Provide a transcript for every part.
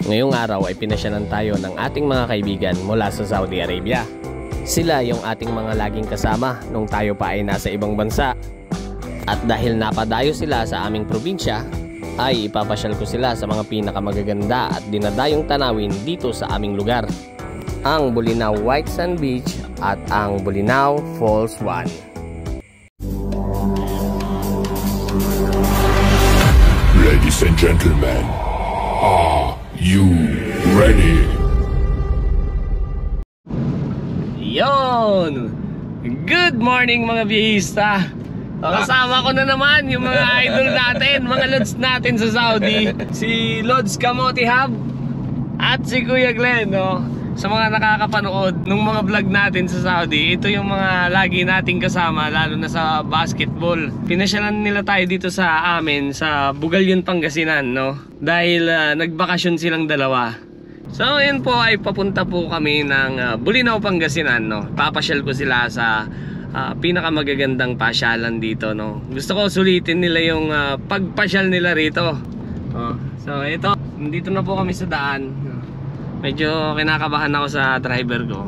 Ngayong araw ay pinasyanan tayo ng ating mga kaibigan mula sa Saudi Arabia. Sila yung ating mga laging kasama nung tayo pa ay nasa ibang bansa. At dahil napadayo sila sa aming probinsya, ay ipapasyal ko sila sa mga pinakamagaganda at dinadayong tanawin dito sa aming lugar. Ang Bolinao White Sand Beach at ang Bolinao Falls 1. Ladies and gentlemen, are you ready? Yon! Good morning mga biyahista! Kasama ko na naman yung mga idol natin, mga lods natin sa Saudi. Si Lods Kamote Hub at si Kuya Glenn, no? Sa mga nakakapanood ng mga vlog natin sa Saudi, ito yung mga lagi nating kasama, lalo na sa basketball. Pinasyalan nila tayo dito sa amin, sa Bugalyon, Pangasinan, no? Dahil nagbakasyon silang dalawa. So yun po ay papunta po kami ng Bolinao, Pangasinan, no? Papasyal ko sila sa pinakamagagandang pasyalan dito, no? Gusto ko sulitin nila yung pagpasyal nila rito. So ito, nandito na po kami sa daan. Medyo kinakabahan ako sa driver ko.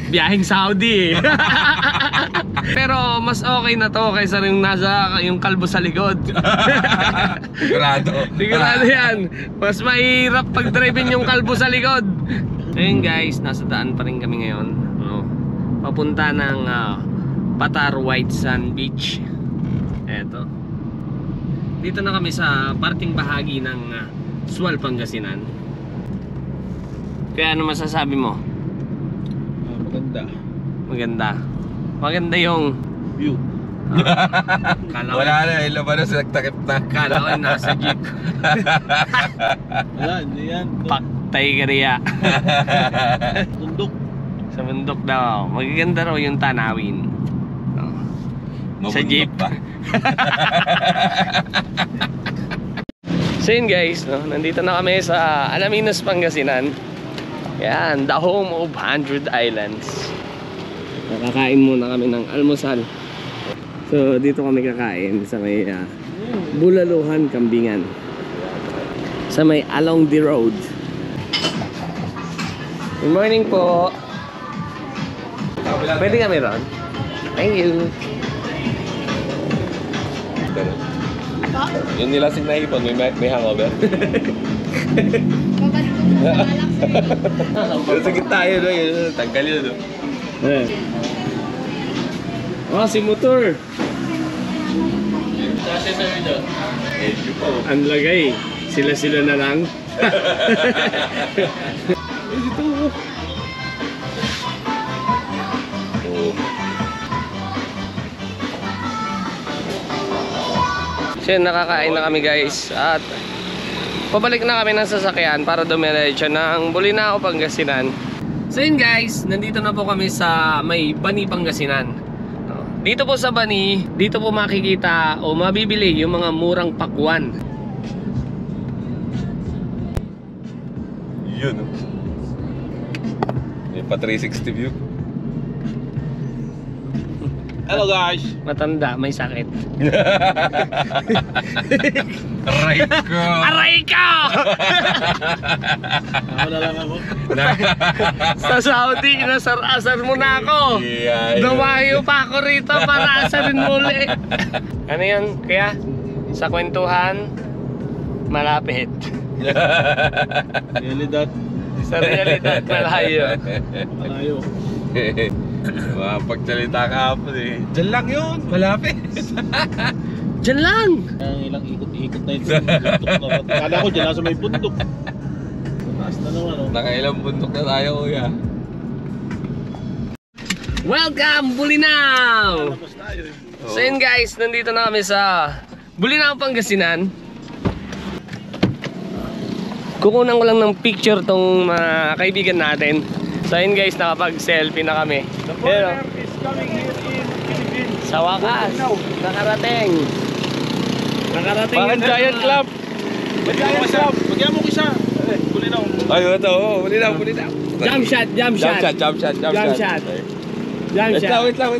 Biyaheng Saudi eh. Pero mas okay na to kaysa yung nasa yung kalbo sa likod. Sigurado. Sigurado yan. Mas mahirap pag-drivein yung kalbo sa likod. Ayun guys, nasa daan pa rin kami ngayon, no? Papunta ng Patar White Sand Beach. Eto. Dito na kami sa parting bahagi ng Sual, Pangasinan. Kaya ano masasabi mo? Maganda. Maganda. Maganda yung view. Wala na, ilo ba na sa nagtakip na? Kala ko nasa jeep. Wala, hindi yan. Paktay ka riya. Bundok. Sa bundok daw. Magaganda raw yung tanawin. Sa jeep. So yun guys, no? Nandito na kami sa Alaminos, Pangasinan. Yan, the home of 100 islands. Nakakain muna kami ng almusal. So dito kami kakain sa may Bulaluhan, Kambingan. Sa may Along the Road. Good morning po. Pwede kami ron? Thank you. Yung nilasing na hipon, may hangover. Pero sakit tayo, no? Tanggal yun, no? Oh, si motor. Ang lagay. Sila-sila na lang. Ito. So nakakain na kami guys. At pabalik na kami ng sasakyan para dumiretso ng Bolinao, Pangasinan. So yun guys, nandito na po kami sa may Bani, Pangasinan. Dito po sa Bani, dito po makikita o mabibili yung mga murang pakwan. Yun, no? May pa 360 view. Hello guys. Matanda, may sakit. Aray ko! Aray ko! Ako na lang ako. Sa Saudi, nasar-asar mo na ako. Dumayo pa ako rito para asarin mo ulit. Ano yun? Kaya sa kwentuhan, malapit. Realidad. Sa realidad, malayo. Malayo. Pagsalita ka hapon eh. Diyan lang yun, malapit. Diyan lang. Ang ilang ikot-ikot na ito. Kala ko dyan nasa may bundok. Taas na naman, oh. Nakailang bundok na tayo, kuya. Welcome, Bolinao! Tapos tayo eh. So yun guys, nandito na kami sa Bolinao, Pangasinan. Kukunan ko lang ng picture tong mga kaibigan natin. So yun guys, nakapag-selfie na kami. The foreigner is coming here in Philippines. Sa wakas, nakarating. Nakarating Parang yung Giant Club. Giant Club. Bagyan mo kisa. Bolinao. Ay, ito, Bolinao. Jump shot, jump shot. Jump shot. Jump shot. Jump shot. Wait lang.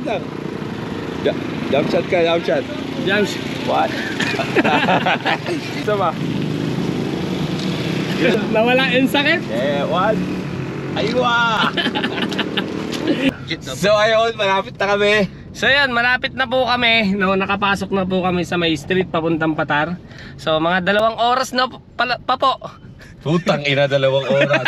Jump shot ka, jump shot. Jump shot. What? Sama. Nawala yung sakit. Eh, one. Aywa! So ayun, malapit na kami. So yan, malapit na po kami. No, nakapasok na po kami sa may street papuntang Patar. So mga 2 oras na pa po. Putang ina, 2 oras.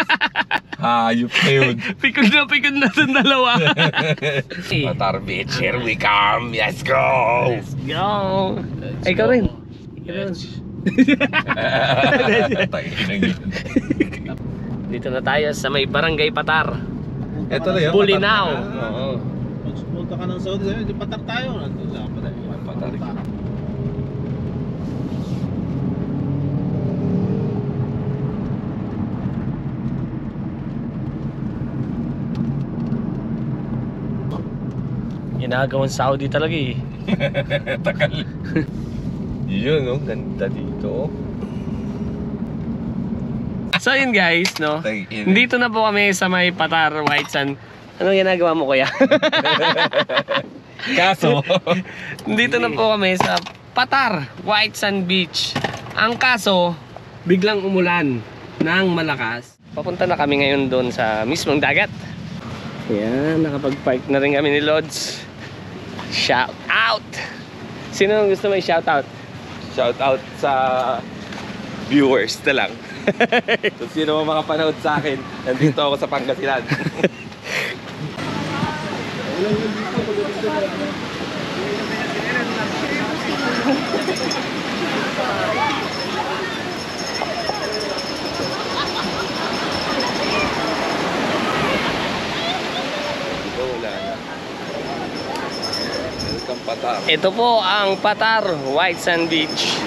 Hayop na yun. Pikon na itong 2. Patar Beach, here we come. Let's go! Let's go! Ay, ikaw rin. Dito na tayo sa may Barangay Patar. Ito na yun. Bulinaw. Oo. Punta ka ng Saudi, di Patar tayo. Nandun lang pa tayo. Patar. Ginagawang Saudi talaga eh. Takal. Yun, oh. Ganda dito. So yun guys, no? Tangina. Dito na po kami sa may Patar, White Sand. Anong ginagawa mo kuya? Kaso, Dito na po kami sa Patar, White Sand Beach. Ang kaso, biglang umulan ng malakas. Papunta na kami ngayon doon sa mismong dagat. Ayan, nakapag-park na rin kami ni Lods. Shout out! Sino ang gusto may shout out? shout out sa viewers na lang. So sino mo makapanood sa akin, nandito ako sa Pangasinan. Dito wala na. Welcome Patar. Ito po ang Patar, White Sand Beach.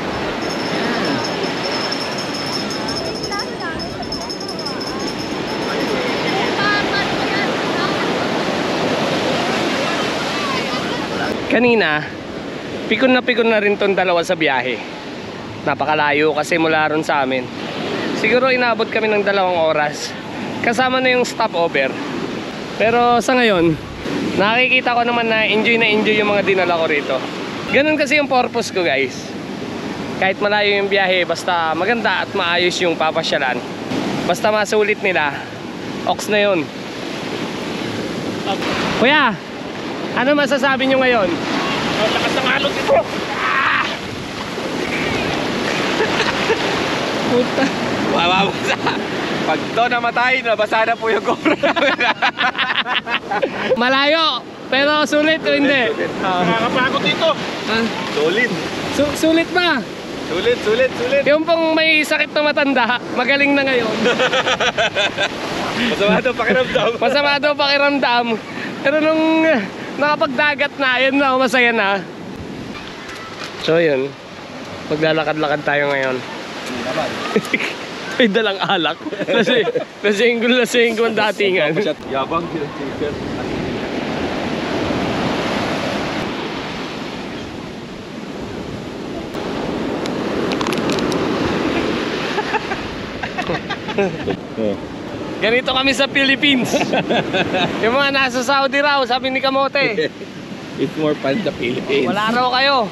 Kanina, pikon na rin tong dalawa sa biyahe. Napakalayo kasi mula ron sa amin. Siguro inabot kami ng 2 oras. Kasama na yung stopover. Pero sa ngayon, nakikita ko naman na enjoy yung mga dinala ko rito. Ganun kasi yung purpose ko guys. Kahit malayo yung biyahe, basta maganda at maayos yung papasyalan. Basta masulit nila, ox na yun. Kuya, ano masasabi nyo ngayon? Ang lakas ng alon dito. Puta. Mababasa. Pag to namatay, nabasa na po yung GoPro namin. Malayo, pero sulit o hindi? Nakakapagod dito. Ah, Solid. sulit ba? Sulit. Yung pong may sakit na matanda, magaling na ngayon. Masama daw pakiramdam. Masama daw pakiramdam. Pero nung nakapagdagat na, yun na, masaya na. So yun, maglalakad-lakad tayo ngayon. May dalang alak. Lasinggo ang datingan. Yabang sila. Ganito kami sa Philippines. Yung mga nasa Saudi raw, sabi ni Kamote. It's more fun sa Philippines. Wala raw kayo.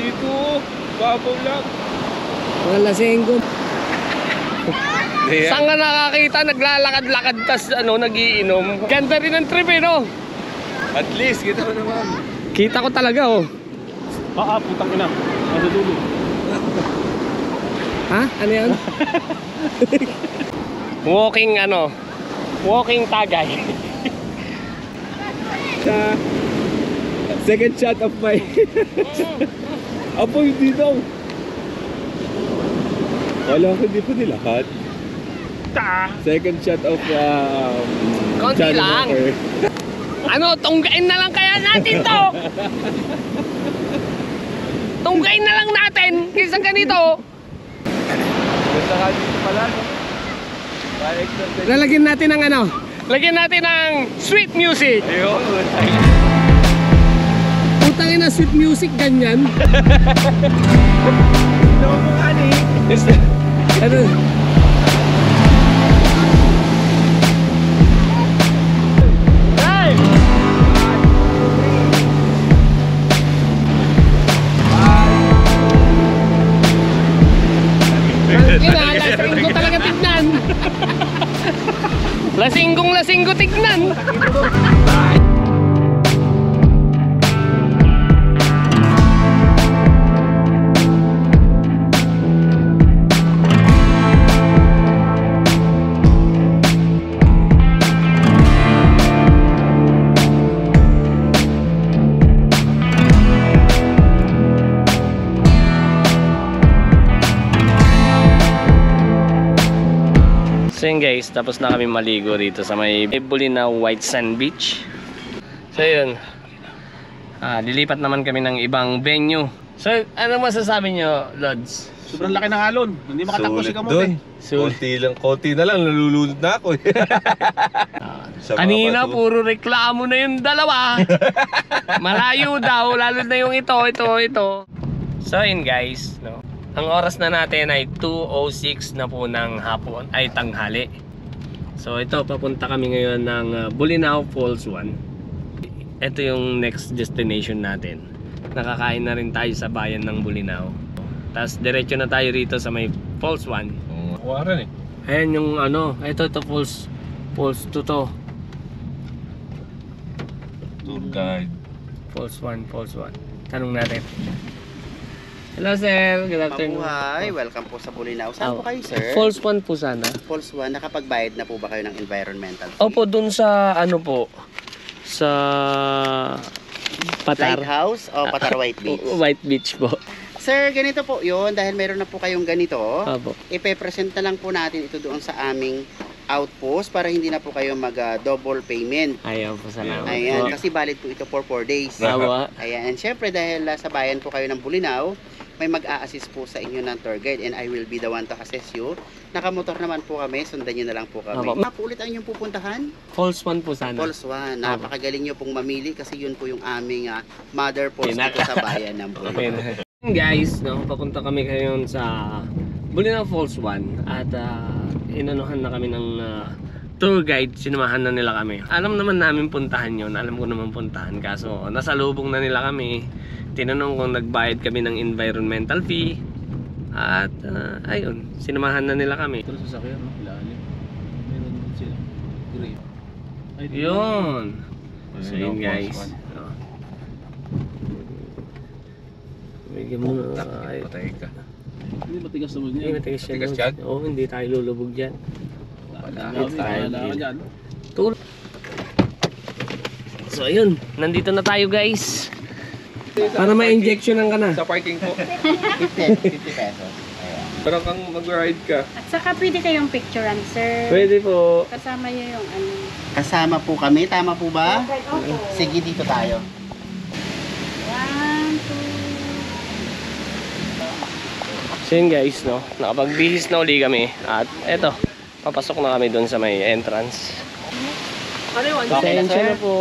Dito, babaw lang. Mga lasinggo. Saan ka nakakita? Naglalakad-lakad tas nagiinom. Ganda rin ang trip no? At least, kita mo naman. Kita ko talaga oh. Putang ina. Nasa dulo. Ha? Ano yan? Walking tagay. Second shot of my... Apo, hindi daw. Wala ko, hindi pa nilahat. Second shot of... Konti Johnny lang. Walker. Tunggain na lang kaya natin to. Tunggain na lang natin kaysa ganito. Basta ka dito pala, no? Pa-exercise. Lalagyan natin ng lagyan natin ng sweet music. Ayun. Putang ina, sweet music ganyan. Ito mo nga ni. Ano? Hey! lasinggo talaga tignan. Lasinggong-lasinggo tignan. So yun guys, tapos na kami maligo rito sa may Bulinaw White Sand Beach. So yun, lilipat naman kami ng ibang venue. So ano masasabi nyo, Lods? Sobrang laki ng alon. Hindi makatakbo si Kamote. Konti na lang, nalulunod na ako eh. Kanina puro reklamo na yung dalawa. Malayo daw, lalo na yung ito. So yun guys, no? Ang oras na natin ay 2:06 na po ng hapon, ay tanghali. So ito, papunta kami ngayon ng Bulinaw Falls 1. Ito yung next destination natin. Nakakain na rin tayo sa bayan ng Bulinaw. Tapos diretso na tayo rito sa may Falls 1. Waran eh. Ayan yung ano, ito Falls 2 to. Tour guide. Falls 1. Tanong natin. Hello sir, good afternoon. Mabuhay, welcome po sa Bulinaw. Saan po kayo sir? Falls 1 po sana. Falls 1, nakapagbayad na po ba kayo ng environmental fee? Opo, dun sa ano po, sa Patar. Lighthouse o Patar White Beach? White Beach po. Sir, ganito po yun, dahil meron na po kayong ganito, Opo. ipe-present na lang po natin ito doon sa aming outpost para hindi na po kayo mag-double payment. Ayaw po, salamat Ayan, po. kasi valid po ito for 4 days. Awa. Ayan, and syempre dahil sa bayan po kayo ng Bulinaw, may mag-a-assist po sa inyo ng tour guide and I will be the one to assist you. Nakamotor naman po kami, sundan nyo na lang po kami. Opo. Ulit ang inyong pupuntahan? Falls 1 po sana. Falls 1. Napakagaling nyo pong mamili kasi yun po yung aming mother falls dito sa bayan ng Bulinaw. Guys, no, papunta kami ngayon sa Bulinaw Falls 1 at inanuhan na kami ng tour guide, sinamahan na nila kami. Alam naman namin puntahan yun, alam ko naman puntahan, kaso nasalubong na nila kami. Tinanong kung nagbayad kami ng environmental fee at ayun, sinamahan na nila kami. Ito sa sasakyan, no? Ilalim. Meron din sila. Green. Ay, Yun. So yun guys. Bigyan mo na. Patay ka. Hindi matigas naman Hindi yan. matigas yan. Matigas yan? Oo, hindi tayo lulubog dyan. Wala ka dyan. Tour. So ayun, nandito na tayo guys. Para ma-injectionan ka na. Sa parking po. 50 pesos. Ayan. Parang kang mag-ride ka. At saka pwede kayong picturean, sir. Pwede po. Kasama niyo yung ano. Kasama po kami, tama po ba? Opo. Sige, dito tayo. 1, 2. So yun guys, no, nakapagbihis na uli kami. At eto, papasok na kami doon sa may entrance. Okay na, Pasensya sir? na po.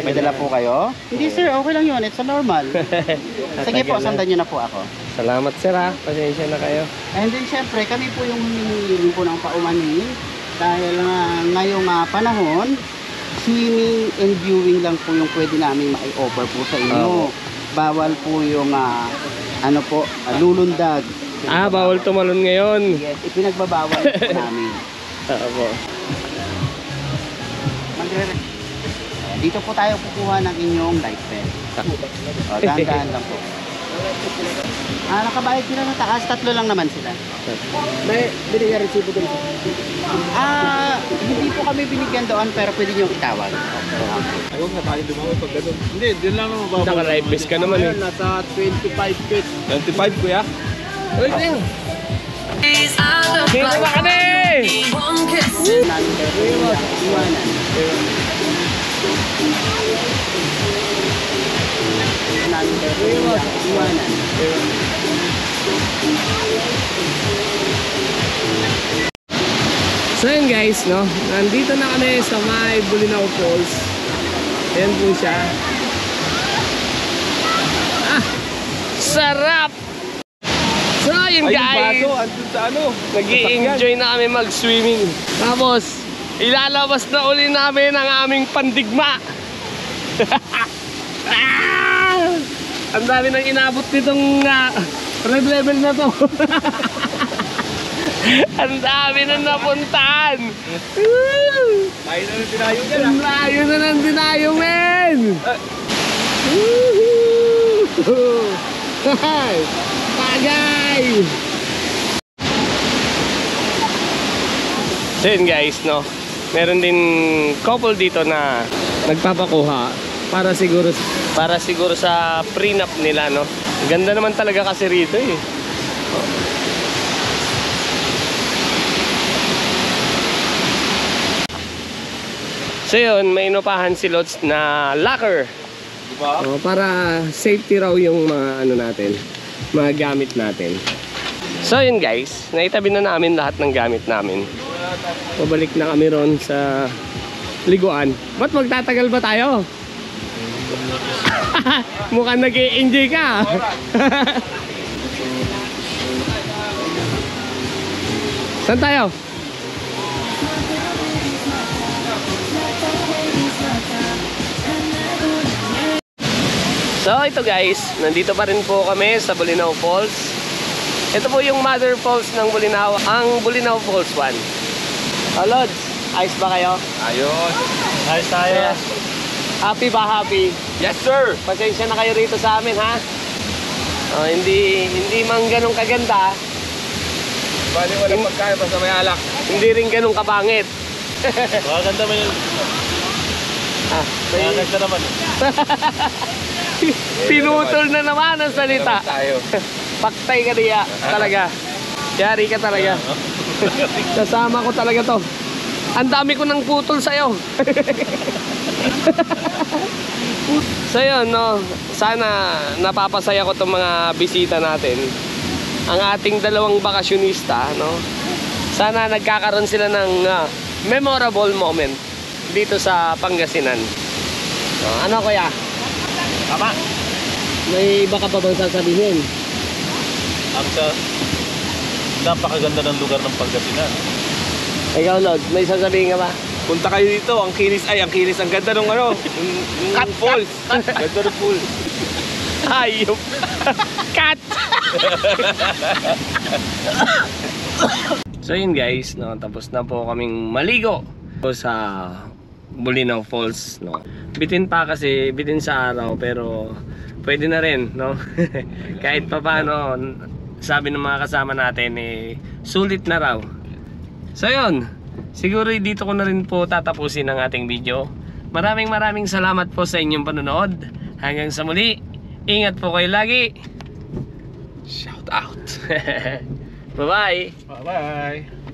May dala po kayo? Hindi sir, okay lang yun. It's normal. Sige po, sundan nyo na po ako. Salamat sir ha. Pasensya na kayo. And then syempre, kami po yung humihingi po ng paumanhin dahil ngayong panahon, swimming and viewing lang po yung pwede namin ma-offer po sa inyo. Bawal po yung lulundag. Bawal tumalon ngayon. Yes, ipinagbabawal po namin. Opo. Dito po tayo kukuha ng inyong life vest. Dahan-dahan lang po. Nakabayad sila sa taas, 3 lang naman sila. May binigyan resibo doon. Hindi po kami binigyan doon pero pwede nyo itawag. Ayaw na tayo lumawa pag gano'n. Hindi, din lang naman bababa. Naka-live vest ka naman eh. Nasa 25 feet. 25 kuya. Uy, Ting! Dito na kami! Iwanan. Iwanan. So yun guys, no, nandito na kami sa may Bulinaw Falls. Ayan po siya. Sarap! So yun Ay, yung guys, baso, andun sa ano. nag-i-enjoy na kami mag-swimming. Tapos, ilalabas na uli namin ang aming pandigma. Ang dami nang inabot nitong red level na to. Ang dami na napuntahan. Tayo na rin tinayo dyan Ang layo na ng dinayo, men. Tagay. So yun guys, no, meron din couple dito na nagpapakuha para siguro sa prenup nila, no. Ganda naman talaga kasi rito eh. So yun, may inupahan si Lods na locker. Diba? Para safety raw yung mga ano natin, mga gamit natin. So yun guys, naitabi na namin lahat ng gamit namin. Pabalik na kami ron sa liguan. Ba't magtatagal ba tayo? Mukhang nag-i-enjoy ka. Saan tayo? So ito guys, nandito pa rin po kami sa Bolinao Falls. Ito po yung mother falls ng Bolinao, ang Bolinao Falls 1. Oh Lods, ayos ba kayo? Ayos. Ayos tayo. Yeah. Happy ba happy? Yes, sir. Pasensya na kayo rito sa amin ha. Oh, hindi man ganun kaganda, Bali walang pagkain basta may alak. hindi rin ganun kabangit. Maganda man yun. Maganda naman. Pinutol na naman ang salita. Tayo. Paktay ka diya, talaga. Yari ka talaga. Kasama ko talaga to. Ang dami ko nang putol sa'yo. So yun, no, sana napapasaya ko itong mga bisita natin. Ang ating dalawang bakasyonista, no. Sana nagkakaroon sila ng memorable moment dito sa Pangasinan. Ano kuya? Tama. May iba ka pa bang sasabihin? Napakaganda ng lugar ng Pangasinan. Ikaw Lord, may sasabihin ka ba? Punta kayo dito, ang kinis, ang ganda ng ano, yung falls. Ganda ng falls. Ayop. Cut. So yun guys, no, tapos na po kaming maligo sa Bolinao Falls, no. Bitin pa kasi, bitin sa araw, pero pwede na rin, no. Kahit pa paano, sabi ng mga kasama natin eh, sulit na raw. So yun, siguro dito ko na rin po tatapusin ang ating video. Maraming salamat po sa inyong panonood. Hanggang sa muli, ingat po kayo lagi. Shout out. Bye-bye. Bye-bye.